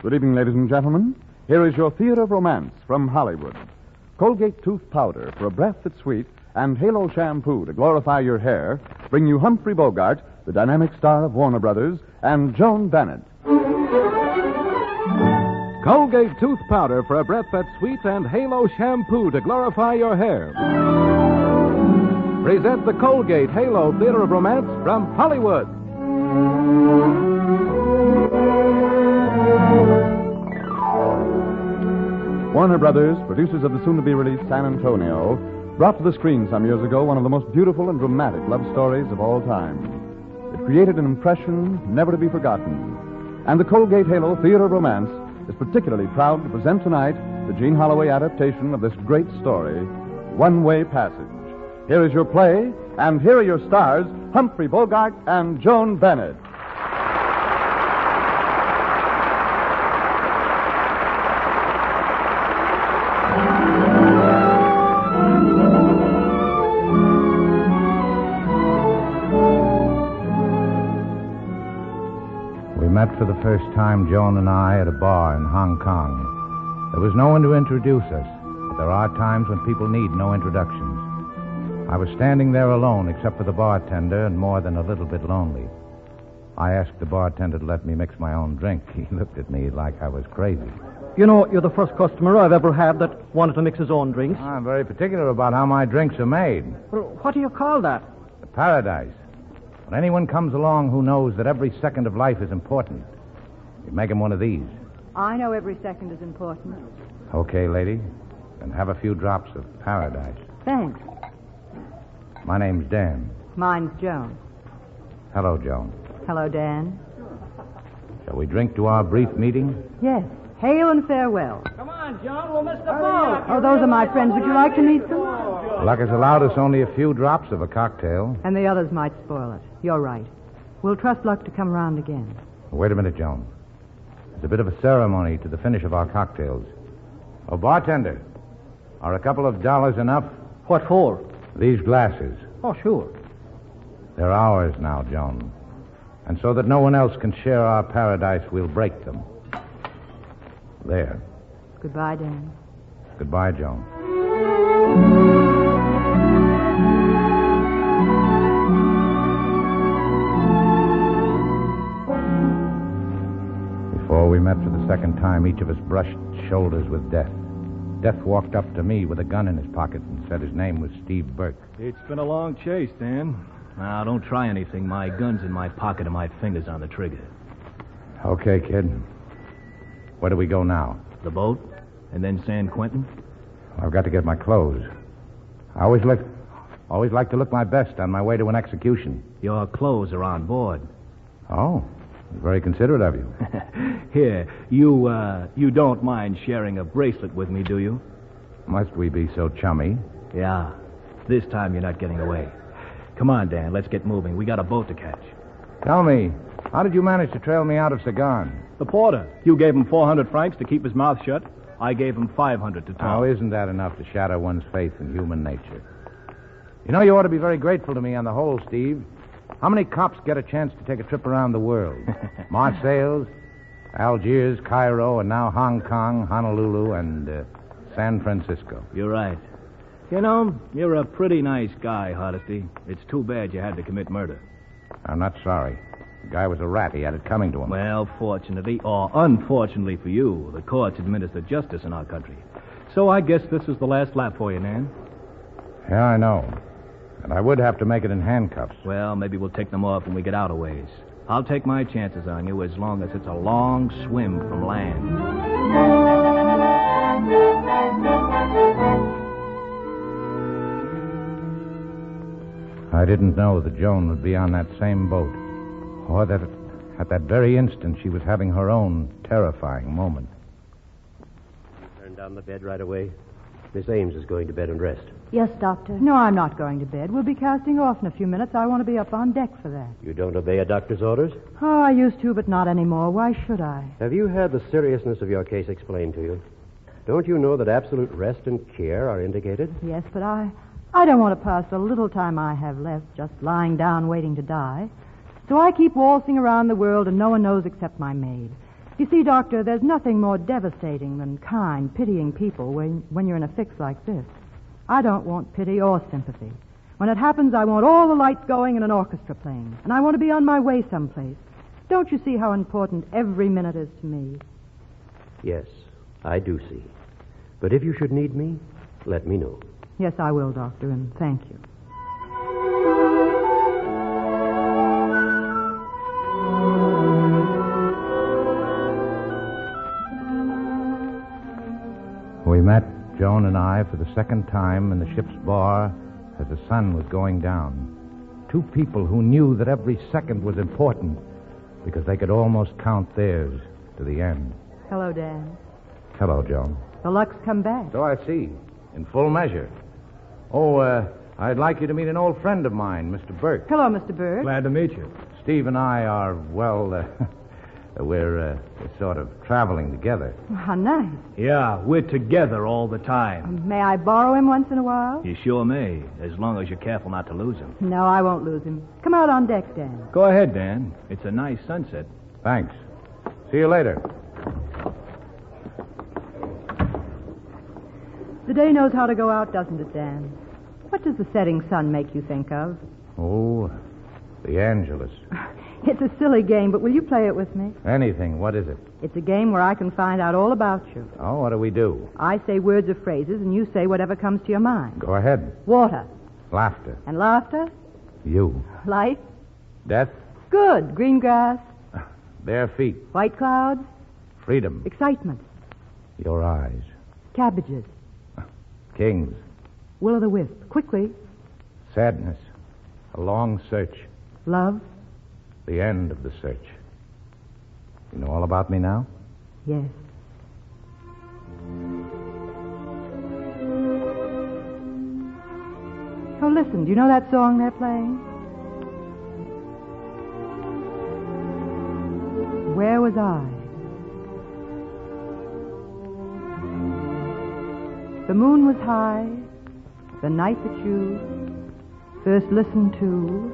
Good evening, ladies and gentlemen. Here is your theater of romance from Hollywood. Colgate tooth powder for a breath that's sweet and Halo shampoo to glorify your hair bring you Humphrey Bogart, the dynamic star of Warner Brothers, and Joan Bennett. Colgate tooth powder for a breath that's sweet and Halo shampoo to glorify your hair. Present the Colgate Halo Theater of Romance from Hollywood. Warner Brothers, producers of the soon-to-be-released San Antonio, brought to the screen some years ago one of the most beautiful and dramatic love stories of all time. It created an impression never to be forgotten. And the Colgate Halo Theater of Romance is particularly proud to present tonight the Gene Holloway adaptation of this great story, One-Way Passage. Here is your play, and here are your stars, Humphrey Bogart and Joan Bennett. We met for the first time, Joan and I, at a bar in Hong Kong. There was no one to introduce us, but there are times when people need no introductions. I was standing there alone except for the bartender and more than a little bit lonely. I asked the bartender to let me mix my own drink. He looked at me like I was crazy. You know, you're the first customer I've ever had that wanted to mix his own drinks. I'm very particular about how my drinks are made. Well, what do you call that? The paradise. When anyone comes along who knows that every second of life is important, you make him one of these. I know every second is important. Okay, lady. Then have a few drops of paradise. Thanks. My name's Dan. Mine's Joan. Hello, Joan. Hello, Dan. Shall we drink to our brief meeting? Yes. Hail and farewell. Come on, John. We'll miss the boat. Oh, those are my friends. Would you like to meet them? Luck has allowed us only a few drops of a cocktail. And the others might spoil it. You're right. We'll trust luck to come round again. Wait a minute, Joan. There's a bit of a ceremony to the finish of our cocktails. Oh, bartender, are a couple of dollars enough? What for? These glasses. Oh, sure. They're ours now, Joan. And so that no one else can share our paradise, we'll break them. There. Goodbye, Dan. Goodbye, Joan. Before we met for the second time, each of us brushed shoulders with Death. Death walked up to me with a gun in his pocket and said his name was Steve Burke. It's been a long chase, Dan. Now, don't try anything. My gun's in my pocket and my finger's on the trigger. Okay, kid. Where do we go now? The boat, and then San Quentin. I've got to get my clothes. I always like to look my best on my way to an execution. Your clothes are on board. Oh, very considerate of you. Here, you don't mind sharing a bracelet with me, do you? Must we be so chummy? Yeah. This time you're not getting away. Come on, Dan, let's get moving. We got a boat to catch. Tell me, how did you manage to trail me out of Sagan? The porter. You gave him 400 francs to keep his mouth shut. I gave him 500 to talk. Oh, isn't that enough to shatter one's faith in human nature? You know, you ought to be very grateful to me on the whole, Steve. How many cops get a chance to take a trip around the world? Marseilles, Algiers, Cairo, and now Hong Kong, Honolulu, and San Francisco. You're right. You know, you're a pretty nice guy, Hardesty. It's too bad you had to commit murder. I'm not sorry. The guy was a rat. He had it coming to him. Well, fortunately, or unfortunately for you, the courts administer justice in our country. So I guess this is the last lap for you, Nan. Yeah, I know. And I would have to make it in handcuffs. Well, maybe we'll take them off when we get out a ways. I'll take my chances on you as long as it's a long swim from land. I didn't know that Joan would be on that same boat, or that at that very instant she was having her own terrifying moment. Turn down the bed right away. Miss Ames is going to bed and rest. Yes, Doctor. No, I'm not going to bed. We'll be casting off in a few minutes. I want to be up on deck for that. You don't obey a doctor's orders? Oh, I used to, but not anymore. Why should I? Have you had the seriousness of your case explained to you? Don't you know that absolute rest and care are indicated? Yes, but I don't want to pass the little time I have left just lying down waiting to die. So I keep waltzing around the world and no one knows except my maid. You see, Doctor, there's nothing more devastating than kind, pitying people when you're in a fix like this. I don't want pity or sympathy. When it happens, I want all the lights going and an orchestra playing. And I want to be on my way someplace. Don't you see how important every minute is to me? Yes, I do see. But if you should need me, let me know. Yes, I will, Doctor, and thank you. We met, Joan and I, for the second time in the ship's bar as the sun was going down. Two people who knew that every second was important because they could almost count theirs to the end. Hello, Dan. Hello, Joan. The Lux come back. So I see. In full measure. Oh, I'd like you to meet an old friend of mine, Mr. Burke. Hello, Mr. Bird. Glad to meet you. Steve and I are, well, we're sort of traveling together. How nice. Yeah, we're together all the time. May I borrow him once in a while? You sure may, as long as you're careful not to lose him. No, I won't lose him. Come out on deck, Dan. Go ahead, Dan. It's a nice sunset. Thanks. See you later. The day knows how to go out, doesn't it, Dan? What does the setting sun make you think of? Oh, the Angelus. It's a silly game, but will you play it with me? Anything. What is it? It's a game where I can find out all about you. Oh, what do we do? I say words or phrases, and you say whatever comes to your mind. Go ahead. Water. Laughter. And laughter? You. Light? Death. Good. Green grass? Bare feet. White clouds? Freedom. Excitement? Your eyes. Cabbages? Kings. Will-o'-the-wisp? Quickly. Sadness. A long search. Love? The end of the search. You know all about me now? Yes. Oh, listen, do you know that song they're playing? Where was I? The moon was high, the night that you first listened to,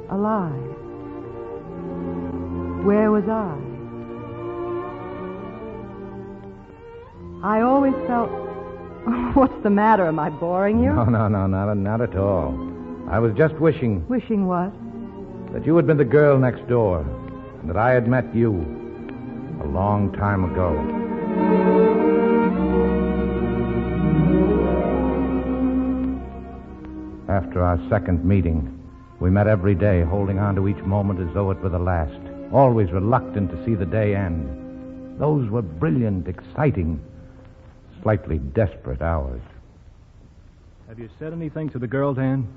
alive. Where was I? I always felt... What's the matter? Am I boring you? No, not at all. I was just wishing Wishing what? that you had been the girl next door and that I had met you a long time ago. After our second meeting, we met every day, holding on to each moment as though it were the last, always reluctant to see the day end. Those were brilliant, exciting, slightly desperate hours. Have you said anything to the girl, Dan?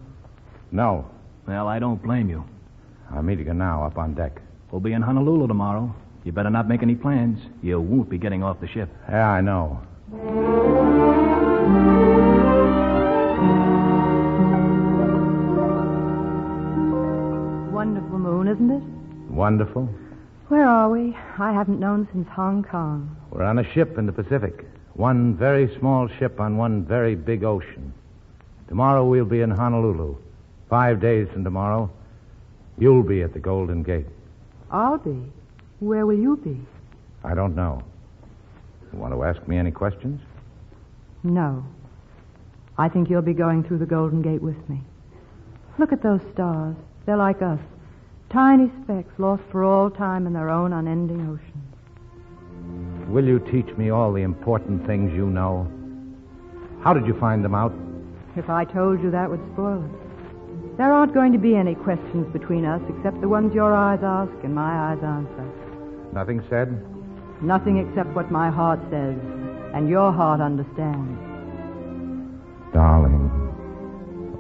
No. Well, I don't blame you. I'm meeting her now up on deck. We'll be in Honolulu tomorrow. You better not make any plans. You won't be getting off the ship. Yeah, I know. Wonderful moon, isn't it? Wonderful. Where are we? I haven't known since Hong Kong. We're on a ship in the Pacific. One very small ship on one very big ocean. Tomorrow we'll be in Honolulu. 5 days from tomorrow, you'll be at the Golden Gate. I'll be. Where will you be? I don't know. You want to ask me any questions? No. I think you'll be going through the Golden Gate with me. Look at those stars. They're like us. Tiny specks lost for all time in their own unending ocean. Will you teach me all the important things you know? How did you find them out? If I told you, that would spoil it. There aren't going to be any questions between us except the ones your eyes ask and my eyes answer. Nothing said? Nothing except what my heart says and your heart understands. Darling.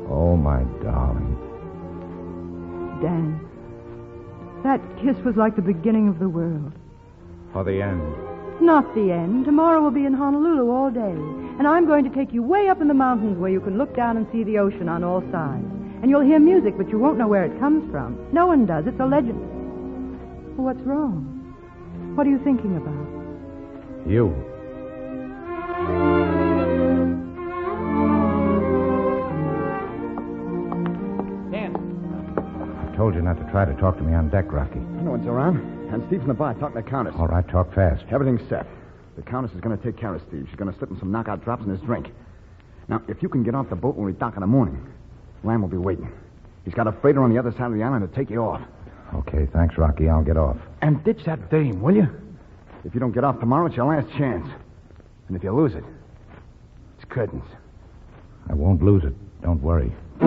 Oh, my darling. Dan, that kiss was like the beginning of the world. For the end. Not the end. Tomorrow we'll be in Honolulu all day. And I'm going to take you way up in the mountains where you can look down and see the ocean on all sides. And you'll hear music, but you won't know where it comes from. No one does. It's a legend. Well, what's wrong? What are you thinking about? You. Dan. I told you not to try to talk to me on deck, Rocky. No one's around. And Steve's in the bar talking to Countess. All right, talk fast. Everything's set. The Countess is going to take care of Steve. She's going to slip him some knockout drops in his drink. Now, if you can get off the boat when we dock in the morning, Lamb will be waiting. He's got a freighter on the other side of the island to take you off. Okay, thanks, Rocky. I'll get off. And ditch that dame, will you? If you don't get off tomorrow, it's your last chance. And if you lose it, it's curtains. I won't lose it. Don't worry. The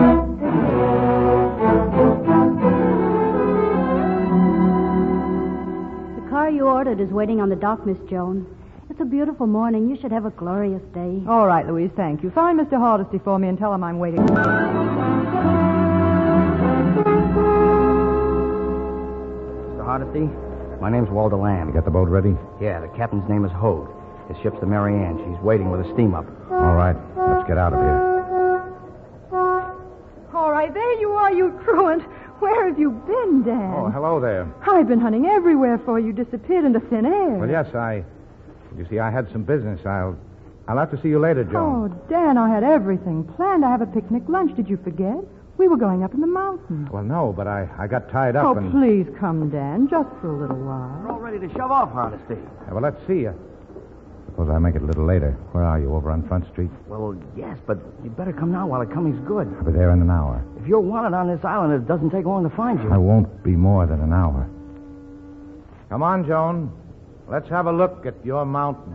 car you ordered is waiting on the dock, Miss Jones. It's a beautiful morning. You should have a glorious day. All right, Louise, thank you. Find Mr. Hardesty for me and tell him I'm waiting. Mr. Hardesty, my name's Walter Lamb. You got the boat ready? Yeah, the captain's name is Hogue. His ship's the Mary Ann. She's waiting with a steam up. All right, let's get out of here. All right, there you are, you truant. Where have you been, Dan? Oh, hello there. I've been hunting everywhere for you. Disappeared into thin air. Well, yes, you see, I had some business. I'll have to see you later, Joan. Oh, Dan, I had everything planned. I have a picnic lunch. Did you forget? We were going up in the mountains. Well, no, but I got tied up Oh, and... please come, Dan, just for a little while. We're all ready to shove off, Hardesty. Yeah, well, let's see you. Suppose I make it a little later. Where are you, over on Front Street? Well, yes, but you better come now while the coming's good. I'll be there in an hour. If you're wanted on this island, it doesn't take long to find you. I won't be more than an hour. Come on, Joan. Let's have a look at your mountain.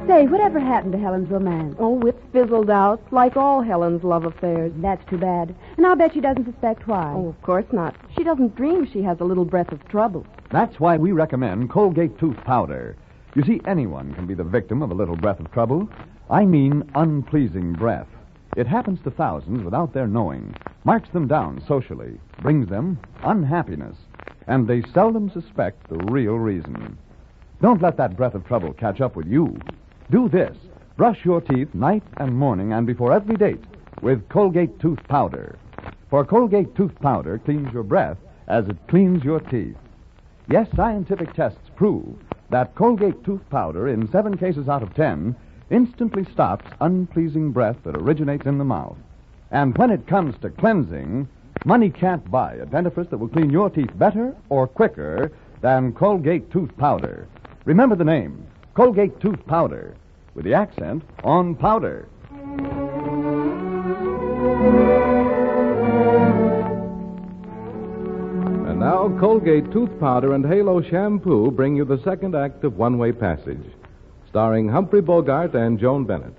Say, whatever happened to Helen's romance? Oh, it's fizzled out, like all Helen's love affairs. That's too bad. And I'll bet she doesn't suspect why. Oh, of course not. She doesn't dream she has a little breath of trouble. That's why we recommend Colgate Tooth Powder. You see, anyone can be the victim of a little breath of trouble. I mean unpleasing breath. It happens to thousands without their knowing, marks them down socially, brings them unhappiness, and they seldom suspect the real reason. Don't let that breath of trouble catch up with you. Do this. Brush your teeth night and morning and before every date with Colgate Tooth Powder. For Colgate Tooth Powder cleans your breath as it cleans your teeth. Yes, scientific tests prove that Colgate Tooth Powder, in 7 cases out of 10, instantly stops unpleasing breath that originates in the mouth. And when it comes to cleansing, money can't buy a dentifrice that will clean your teeth better or quicker than Colgate Tooth Powder. Remember the name, Colgate Tooth Powder, with the accent on powder. And now, Colgate Tooth Powder and Halo Shampoo bring you the second act of One Way Passage, starring Humphrey Bogart and Joan Bennett.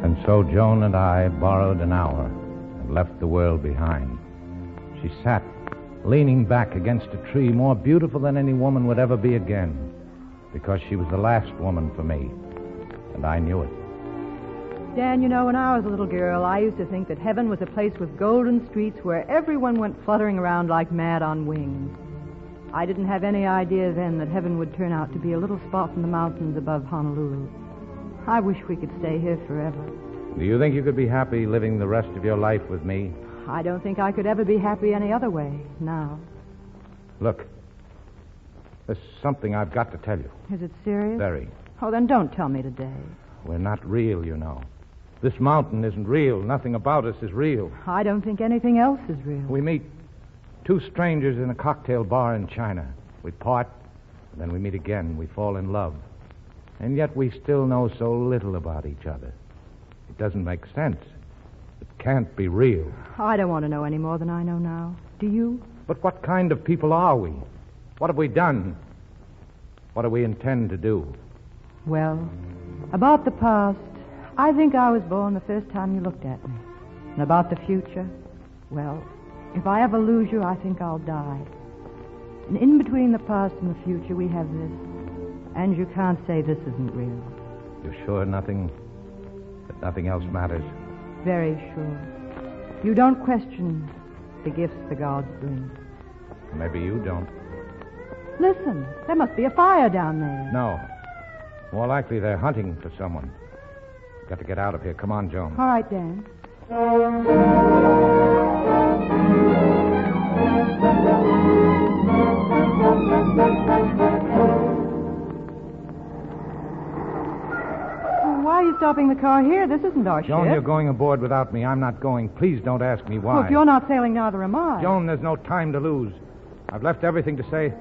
And so Joan and I borrowed an hour and left the world behind. She sat, leaning back against a tree, more beautiful than any woman would ever be again, because she was the last woman for me, and I knew it. Dan, you know, when I was a little girl, I used to think that heaven was a place with golden streets where everyone went fluttering around like mad on wings. I didn't have any idea then that heaven would turn out to be a little spot in the mountains above Honolulu. I wish we could stay here forever. Do you think you could be happy living the rest of your life with me? I don't think I could ever be happy any other way, now. Look, there's something I've got to tell you. Is it serious? Very. Oh, then don't tell me today. We're not real, you know. This mountain isn't real. Nothing about us is real. I don't think anything else is real. We meet 2 strangers in a cocktail bar in China. We part, and then we meet again. We fall in love. And yet we still know so little about each other. It doesn't make sense. It can't be real. I don't want to know any more than I know now. Do you? But what kind of people are we? What have we done? What do we intend to do? Well, about the past, I think I was born the first time you looked at me. And about the future, well, if I ever lose you, I think I'll die. And in between the past and the future, we have this. And you can't say this isn't real. You're sure that nothing else matters? Very sure. You don't question the gifts the gods bring. Maybe you don't. Listen, there must be a fire down there. No. More likely they're hunting for someone. Got to get out of here. Come on, Joan. All right, Dan. Why are you stopping the car here? This isn't our Joan, ship. you're going aboard without me. I'm not going. Please don't ask me why. Well, if you're not sailing, neither am I. Joan, there's no time to lose. I've left everything to say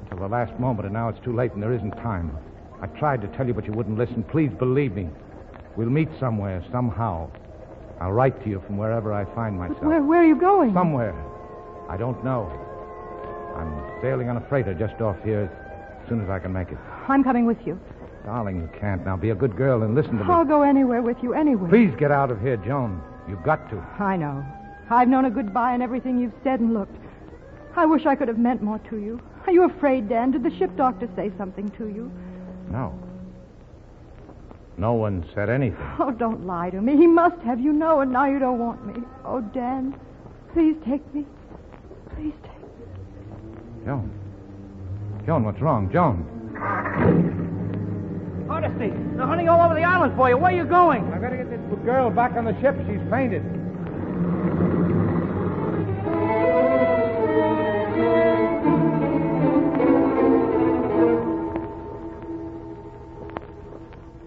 until the last moment, and now it's too late and there isn't time. I tried to tell you, but you wouldn't listen. Please believe me. We'll meet somewhere, somehow. I'll write to you from wherever I find myself. But where are you going? Somewhere. I don't know. I'm sailing on a freighter just off here as soon as I can make it. I'm coming with you. Darling, you can't. Now be a good girl and listen to me. I'll go anywhere with you, anywhere. Please get out of here, Joan. You've got to. I know. I've known a goodbye in everything you've said and looked. I wish I could have meant more to you. Are you afraid, Dan? Did the ship doctor say something to you? No. No one said anything. Oh, don't lie to me. He must have. You know, and now you don't want me. Oh, Dan, please take me. Please take me. Joan. Joan, what's wrong? Joan. Hardesty, they're hunting all over the island for you. Where are you going? I gotta get this girl back on the ship. She's fainted.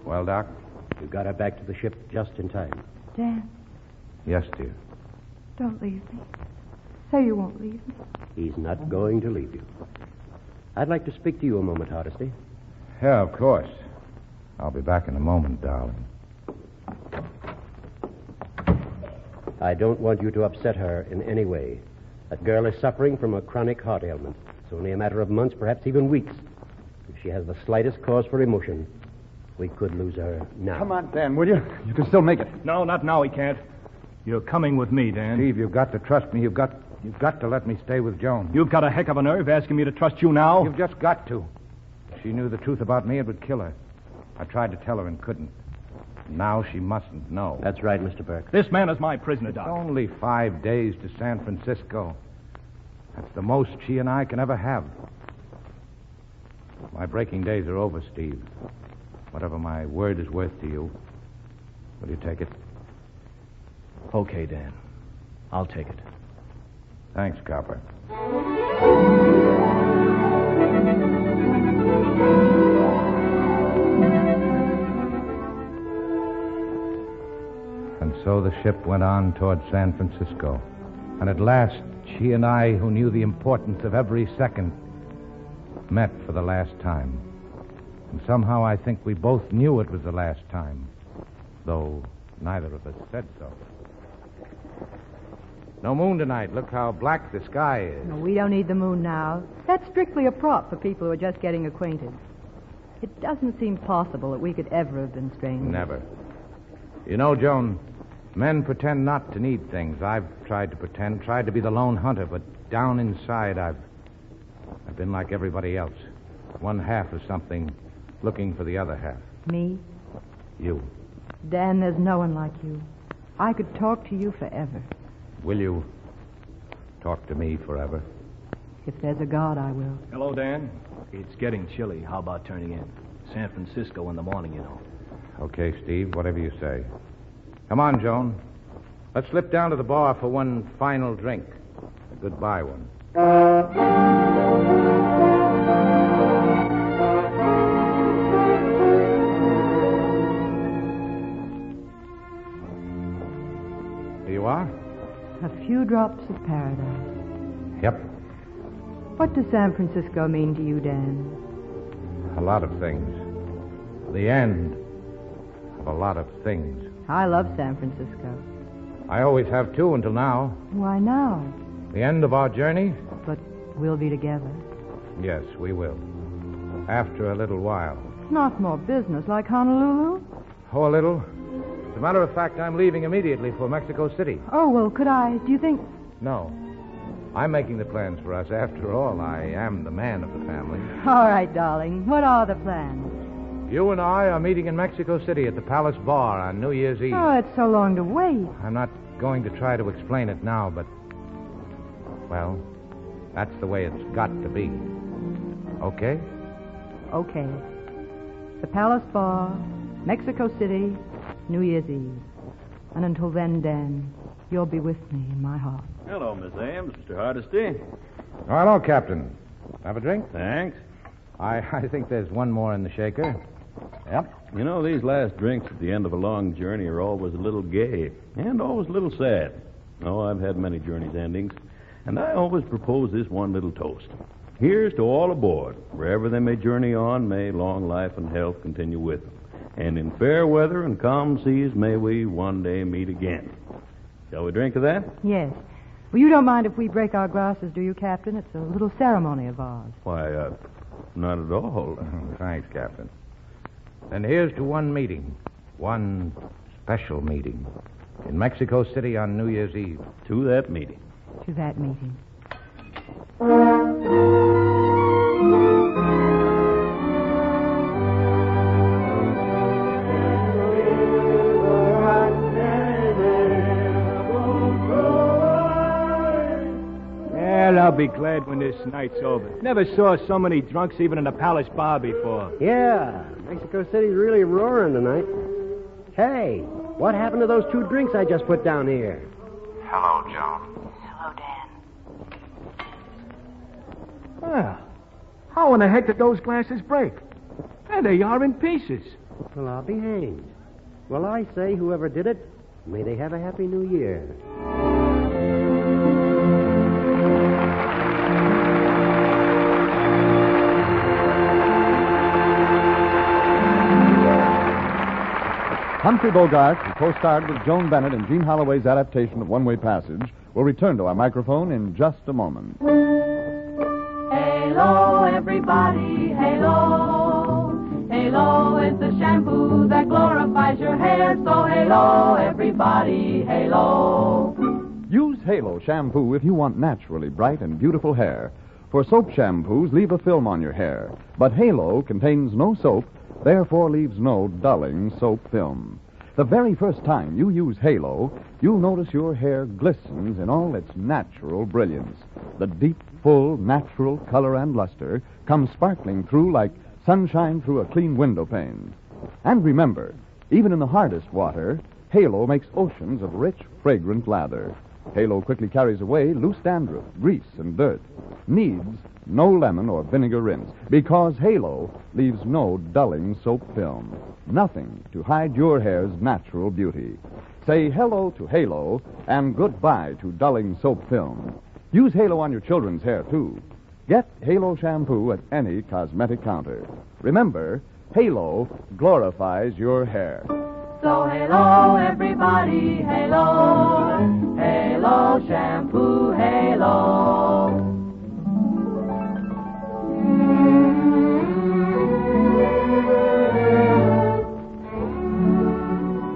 Well, Doc? You got her back to the ship just in time. Dan, Yes, dear. don't leave me. Say you won't leave me. He's not going to leave you. I'd like to speak to you a moment, Hardesty. Yeah, of course. I'll be back in a moment, darling. I don't want you to upset her in any way. That girl is suffering from a chronic heart ailment. It's only a matter of months, perhaps even weeks. If she has the slightest cause for emotion, we could lose her now. Come on, Dan, will you? You can still make it. No, not now, he can't. You're coming with me, Dan. Steve, you've got to trust me. You've got to let me stay with Joan. You've got a heck of a nerve asking me to trust you now. You've just got to. If she knew the truth about me, it would kill her. I tried to tell her and couldn't. Now she mustn't know. That's right, Mr. Burke. This man is my prisoner, Doc. Only 5 days to San Francisco. That's the most she and I can ever have. My breaking days are over, Steve. Whatever my word is worth to you, will you take it? Okay, Dan. I'll take it. Thanks, Copper. And so the ship went on toward San Francisco. And at last, she and I, who knew the importance of every second, met for the last time. And somehow I think we both knew it was the last time, though neither of us said so. No moon tonight. Look how black the sky is. No, we don't need the moon now. That's strictly a prop for people who are just getting acquainted. It doesn't seem possible that we could ever have been strangers. Never. You know, Joan, men pretend not to need things. I've tried to pretend, tried to be the lone hunter, but down inside I've been like everybody else. One half of something, looking for the other half. Me? You. Dan, there's no one like you. I could talk to you forever. Will you talk to me forever? If there's a God, I will. Hello, Dan. It's getting chilly. How about turning in? San Francisco in the morning, you know. Okay, Steve, whatever you say. Come on, Joan. Let's slip down to the bar for one final drink. A goodbye one. Here you are? A few drops of paradise. Yep. What does San Francisco mean to you, Dan? A lot of things. The end of a lot of things. I love San Francisco. I always have, too, until now. Why now? The end of our journey? But we'll be together. Yes, we will. After a little while. It's not more business like Honolulu. Oh, a little. As a matter of fact, I'm leaving immediately for Mexico City. Oh, well, could I? Do you think... No. I'm making the plans for us. After all, I am the man of the family. All right, darling. What are the plans? You and I are meeting in Mexico City at the Palace Bar on New Year's Eve. Oh, it's so long to wait. I'm not going to try to explain it now, but... Well, that's the way it's got to be. Okay? Okay. the Palace Bar, Mexico City, New Year's Eve. And until then, Dan, you'll be with me in my heart. Hello, Miss Ames, Mr. Hardesty. Oh, hello, Captain. Have a drink? Thanks. I think there's one more in the shaker. Yep. You know, these last drinks at the end of a long journey are always a little gay and always a little sad. Oh, I've had many journeys' endings, and I always propose this one little toast. Here's to all aboard. Wherever they may journey on, may long life and health continue with them. And in fair weather and calm seas, may we one day meet again. Shall we drink to that? Yes. Well, you don't mind if we break our glasses, do you, Captain? It's a little ceremony of ours. Why, not at all. Thanks, Captain. And here's to one meeting. One special meeting. In Mexico City on New Year's Eve. To that meeting. To that meeting. Well, I'll be glad when this night's over. Never saw so many drunks even in a palace bar before. Yeah, Mexico City's really roaring tonight. Hey, what happened to those 2 drinks I just put down here? Hello, Joan. Hello, Dan. Well, how in the heck did those glasses break? And they are in pieces. Well, I'll be hanged. Well, I say, whoever did it, may they have a happy new year. Humphrey Bogart, who co-starred with Joan Bennett in Gene Holloway's adaptation of One Way Passage, will return to our microphone in just a moment. Halo, everybody, halo. Halo is the shampoo that glorifies your hair. So halo, everybody, halo. Use Halo shampoo if you want naturally bright and beautiful hair. For soap shampoos leave a film on your hair, but Halo contains no soap, therefore leaves no dulling soap film. The very first time you use Halo, you'll notice your hair glistens in all its natural brilliance. The deep, full, natural color and luster comes sparkling through like sunshine through a clean window pane. And remember, even in the hardest water, Halo makes oceans of rich, fragrant lather. Halo quickly carries away loose dandruff, grease, and dirt. Needs no lemon or vinegar rinse, because Halo leaves no dulling soap film. Nothing to hide your hair's natural beauty. Say hello to Halo and goodbye to dulling soap film. Use Halo on your children's hair, too. Get Halo shampoo at any cosmetic counter. Remember, Halo glorifies your hair. So halo, everybody, halo. Halo shampoo, halo.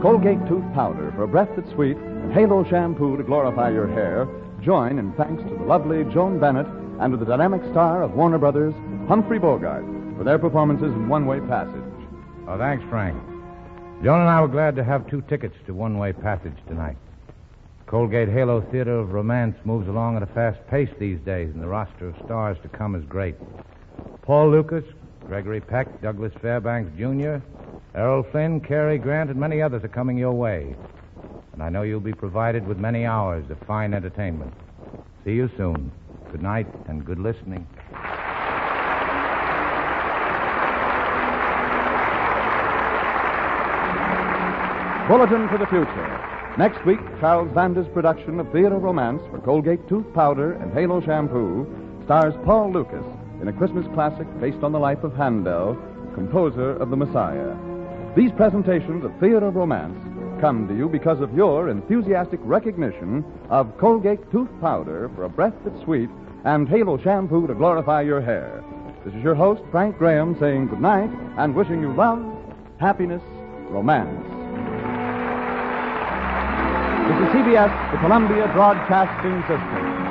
Colgate tooth powder for a breath that's sweet and Halo shampoo to glorify your hair join in thanks to the lovely Joan Bennett and to the dynamic star of Warner Brothers, Humphrey Bogart, for their performances in One Way Passage. Oh, thanks, Frank. Joan and I were glad to have 2 tickets to One Way Passage tonight. Colgate Halo Theater of Romance moves along at a fast pace these days, and the roster of stars to come is great. Paul Lucas, Gregory Peck, Douglas Fairbanks Jr., Errol Flynn, Cary Grant, and many others are coming your way. And I know you'll be provided with many hours of fine entertainment. See you soon. Good night and good listening. Bulletin for the future. Next week, Charles Vander's production of theater romance for Colgate tooth powder and Halo shampoo stars Paul Lucas in a Christmas classic based on the life of Handel, composer of The Messiah. These presentations of theater romance come to you because of your enthusiastic recognition of Colgate tooth powder for a breath that's sweet and Halo shampoo to glorify your hair. This is your host, Frank Graham, saying good night and wishing you love, happiness, romance. This is CBS, the Columbia Broadcasting System.